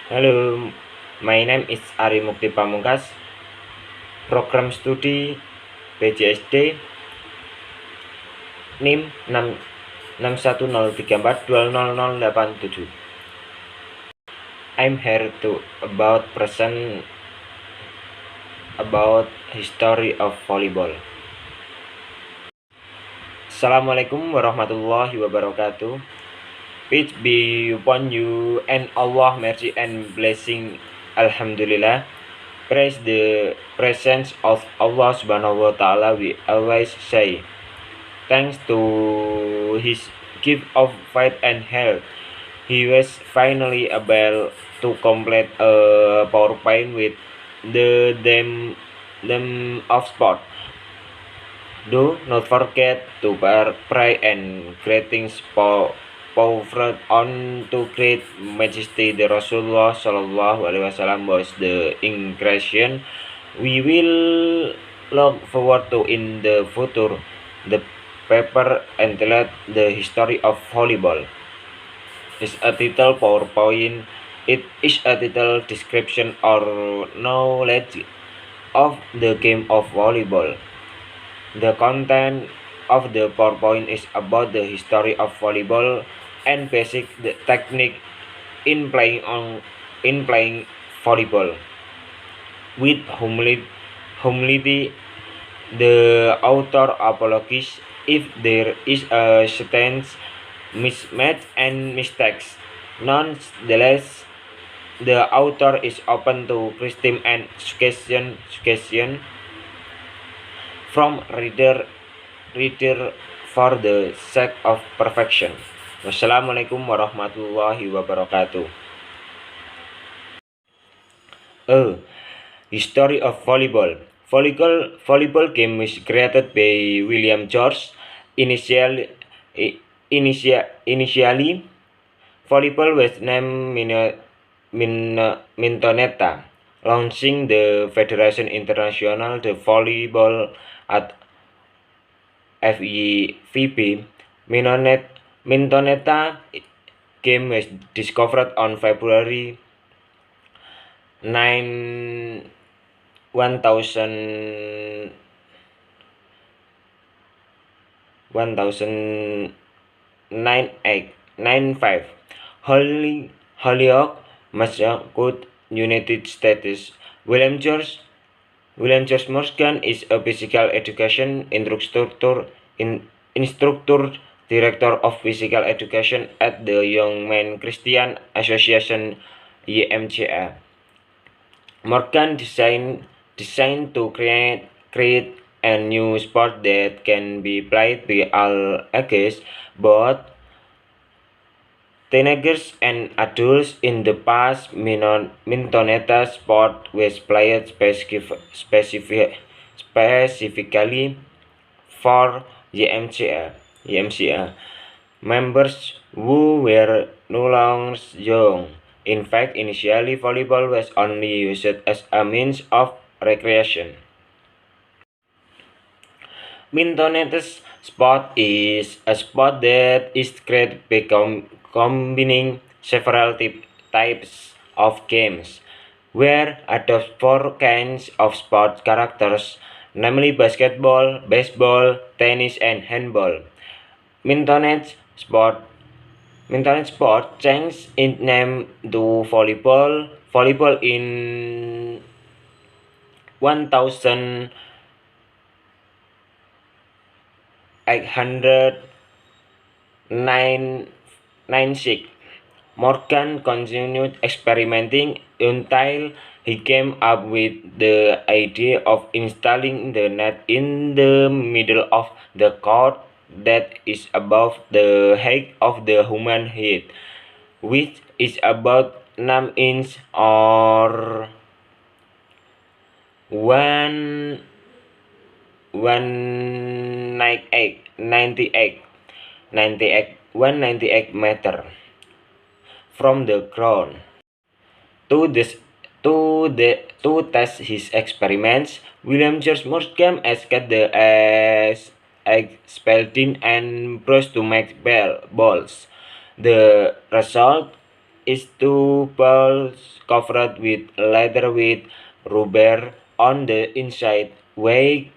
Hello, my name is Ari Mukti Pamungkas, Program Studi PJSD NIM 61034200087. I'm here to present about history of volleyball. Assalamualaikum warahmatullahi wabarakatuh. Peace be upon you and Allah mercy and blessing. Alhamdulillah. Praise the presence of Allah subhanahu wa ta'ala, we always say. Thanks to his gift of faith and health, he was finally able to complete a PowerPoint with the them of sport. Do not forget to pray and greetings forward on to great majesty the Rasulullah Sallallahu Alaihi Wasallam was the ingression we will look forward to in the future. The paper entitled The History of Volleyball is a title PowerPoint. It is a title description or knowledge of the game of volleyball. The content of the PowerPoint is about the history of volleyball and basic technique in playing volleyball. With humility, the author apologizes if there is a sentence mismatch and mistakes. Nonetheless, the author is open to criticism and suggestion from reader for the sake of perfection. Wassalamualaikum warahmatullahi wabarakatuh. History of volleyball. Volleyball game was created by William George. Initially, volleyball was named Mintonetta, launching the Federation International de Volleyball at FIVB. Mintonetta game was discovered on February 9, 1095. Holyoke, Massachusetts, United States. William George Morgan is a physical education instructor, director of physical education at the Young Men Christian Association (YMCA). Morgan designed to create a new sport that can be played by all ages, both teenagers and adults. In the past, Mintonetta sport was played specifically for YMCA members who were no longer young. In fact, initially volleyball was only used as a means of recreation. Mintonetta's sport is a sport that is created by combining several types of games, where adopts 4 kinds of sport characters, namely basketball, baseball, tennis, and handball. Mintonetta sport changed its name to volleyball. Volleyball in 1896. Morgan continued experimenting until he came up with the idea of installing the net in the middle of the court that is above the height of the human head, which is about 6 inches or 198 meter from the ground. To test his experiments, William George Morgan asked the expelled and brush to make balls. The result is two balls covered with leather with rubber on the inside, weigh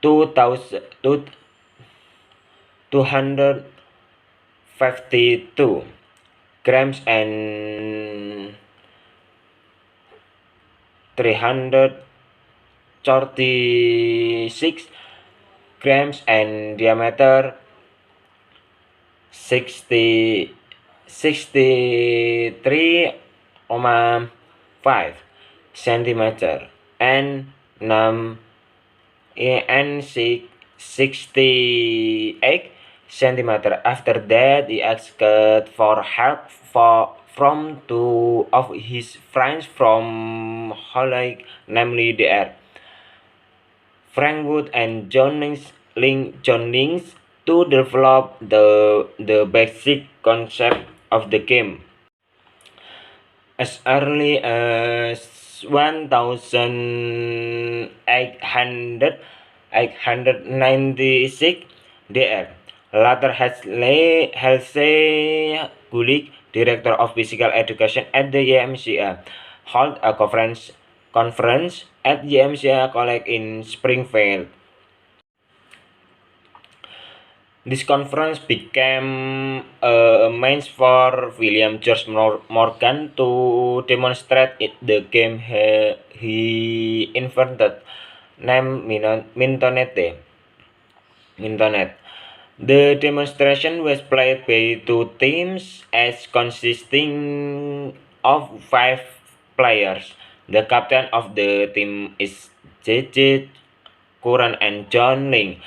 252 grams and 336 grams and diameter 63,5 centimeter and 68 centimeter. After that, he asked for help from two of his friends from Holland, namely Dr. Frank Wood and John Lynch, to develop the basic concept of the game. As early as 1896, Dr. Later Halsey Gulick, Director of Physical Education at the YMCA, held a conference at YMCA College in Springfield. This conference became a means for William George Morgan to demonstrate the game he invented, named Mintonette. The demonstration was played by two teams, as consisting of 5 players. The captain of the team is J.J. Curran and John Lynch.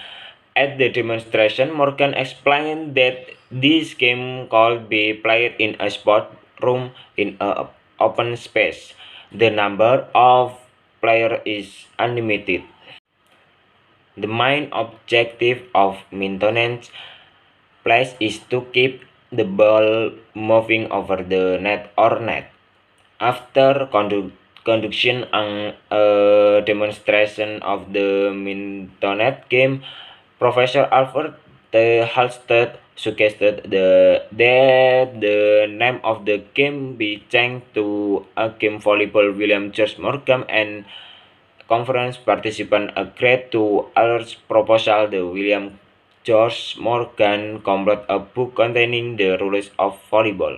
At the demonstration, Morgan explained that this game could be played in a sport room in an open space. The number of players is unlimited. The main objective of Mintonette's play is to keep the ball moving over the net or net. After conducting a demonstration of the Mintonette game, Professor Alfred T. Halstead suggested that the name of the game be changed to a game volleyball. William George Morgan and conference participants agreed to Alfred's proposal. The William George Morgan compiled a book containing the rules of volleyball.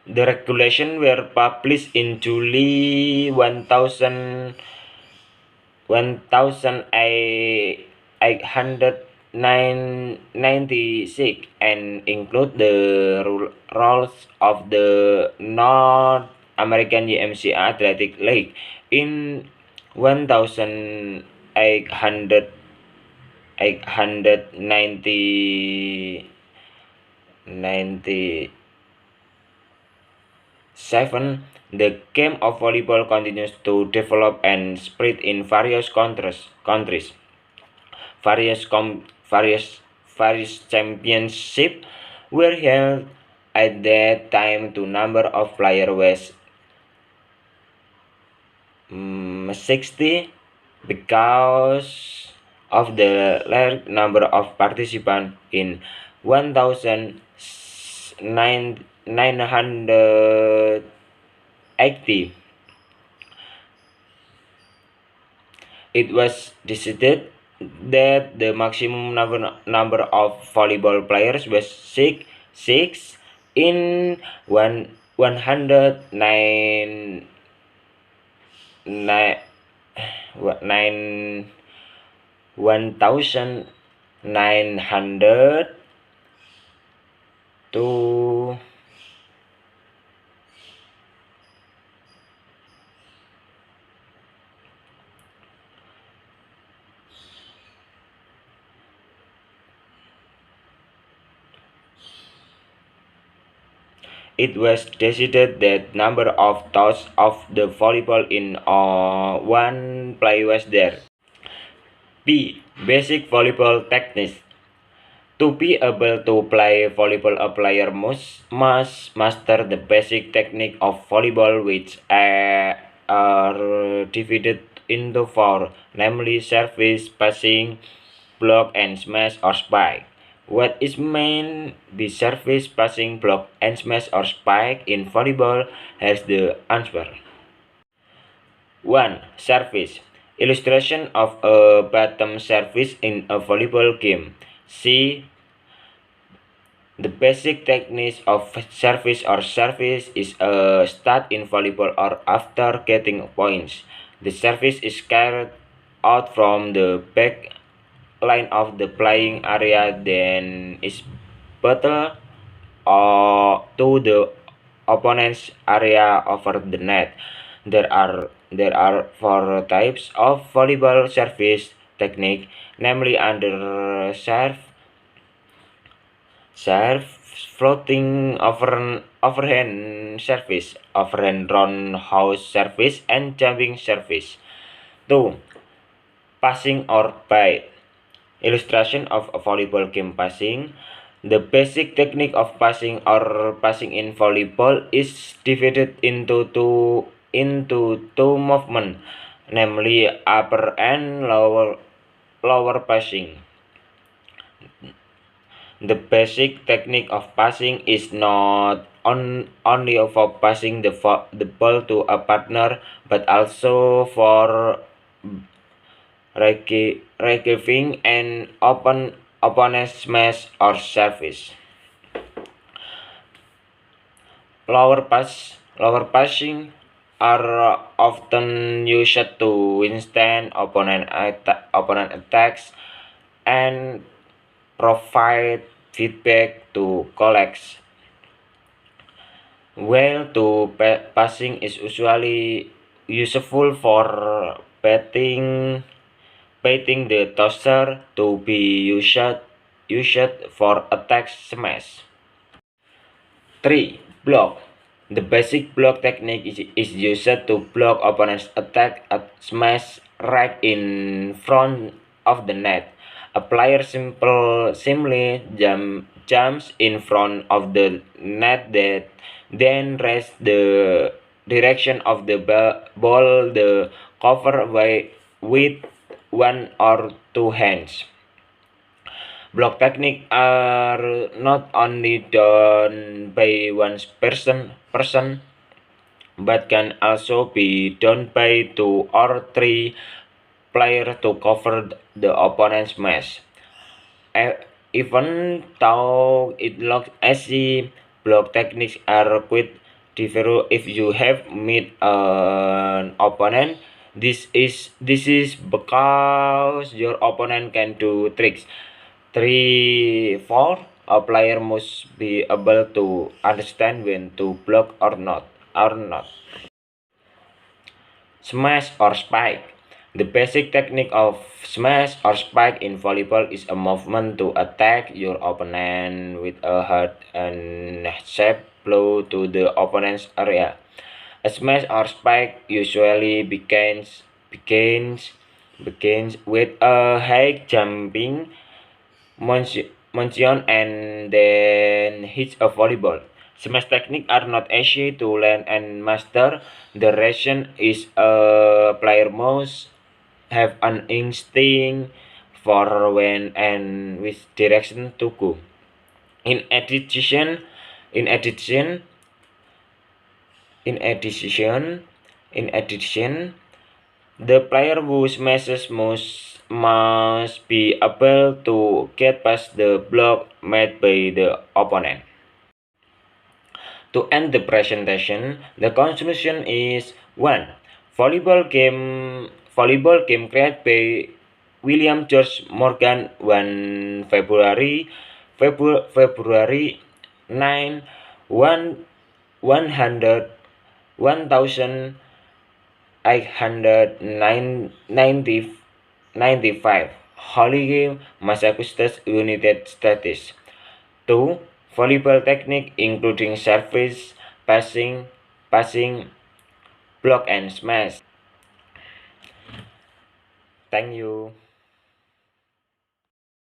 The regulations were published in July 1896 and include the rules of the North American YMCA Athletic League. In 1897, the game of volleyball continues to develop and spread in various countries. Various championships were held at that time. The number of players was 60 because of the large number of participants. In 1980, it was decided that the maximum number of volleyball players was six in 1900 to it was decided that number of toss of the volleyball in one play was there. B. Basic volleyball techniques. To be able to play volleyball, a player must master the basic technique of volleyball, which are divided into 4, namely service, passing, block, and smash or spike. What is meant by service, passing, block, and smash or spike in volleyball? Here's the answer. 1. Service. Illustration of a bottom service in a volleyball game. C. The basic technique of service or service is a start in volleyball or after getting points. The service is carried out from the back line of the playing area, then is battled or to the opponent's area over the net. There are four types of volleyball service technique, namely under serve, floating overhand service, overhand roundhouse service, and jumping service. 2. Passing or bite. Illustration of a volleyball game passing. The basic technique of passing or passing in volleyball is divided into two movements, namely upper and lower passing. The basic technique of passing is not only for passing the ball to a partner, but also for receiving an opponent's smash or service. Lower passing are often used to withstand opponent attacks and provide feedback to colleagues. While passing is usually useful for baiting the tosser to be used for attack smash. 3. Block. The basic block technique is used to block opponent's attack at smash right in front of the net. A player simply jumps in front of the net, then rests the direction of the ball the cover with one or two hands. Block technique are not only done by one person, but can also be done by two or three players to cover the opponent's smash. Even though it looks easy, block techniques are quite different if you have met an opponent. This is because your opponent can do tricks. 3. 4. A player must be able to understand when to block or not. Smash or spike. The basic technique of smash or spike in volleyball is a movement to attack your opponent with a hard and sharp blow to the opponent's area. A smash or spike usually begins with a high jumping motion and then hits a volleyball. Smash techniques are not easy to learn and master. The reason is a player must have an instinct for when and which direction to go. In addition, in addition, in addition, in addition, the player who smashes must be able to get past the block made by the opponent. To end the presentation, the conclusion is 1. Volleyball game created by William George Morgan 1 February 9 1895, Holly, Massachusetts, United States. 2. Volleyball technique including service, passing, block and smash. Thank you.